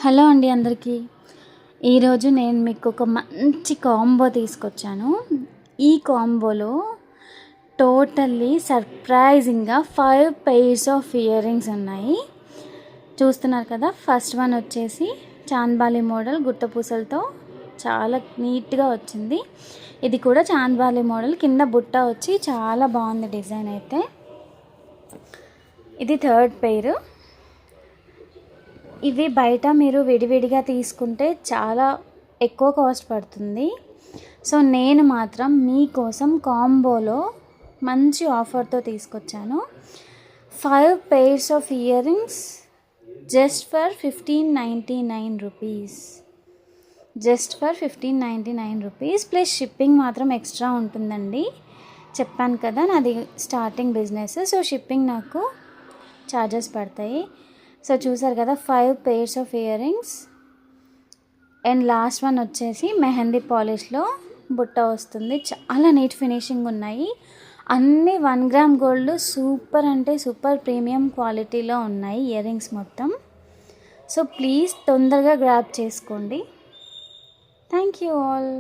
Hello అండి అందరికీ. ఈరోజు నేను మీకు ఒక మంచి కాంబో తీసుకొచ్చాను. ఈ కాంబోలో టోటల్లీ సర్ప్రైజింగ్గా 5 pairs ఆఫ్ ఇయర్ రింగ్స్ ఉన్నాయి. చూస్తున్నారు కదా. ఫస్ట్ వన్ వచ్చేసి చాంద్బాలి మోడల్ గుట్టపూసలతో చాలా నీట్గా వచ్చింది. ఇది కూడా చాంద్బాలి మోడల్, కింద బుట్ట వచ్చి చాలా బాగుంది డిజైన్ అయితే. ఇది థర్డ్ పెయిర్. ఇవి బయట మీరు విడివిడిగా తీసుకుంటే చాలా ఎక్కువ కాస్ట్ పడుతుంది. సో నేను మాత్రం మీకోసం కాంబోలో మంచి ఆఫర్తో తీసుకొచ్చాను. 5 pairs of ear rings just for 1599 rupees. Just for 1599 rupees plus shipping మాత్రం ఎక్స్ట్రా ఉంటుందండి. చెప్పాను కదా నాది స్టార్టింగ్ బిజినెస్, సో షిప్పింగ్ నాకు ఛార్జెస్ పడతాయి. సో చూసారు కదా 5 pairs of ear rings. And last one వచ్చేసి మెహందీ పాలిష్లో బుట్ట వస్తుంది. చాలా నీట్ ఫినిషింగ్ ఉన్నాయి. అన్నీ 1 గ్రామ్ గోల్డ్, సూపర్ అంటే సూపర్ ప్రీమియం క్వాలిటీలో ఉన్నాయి ఇయర్ రింగ్స్ మొత్తం. సో ప్లీజ్ తొందరగా గ్రాబ్ చేసుకోండి. Thank you all.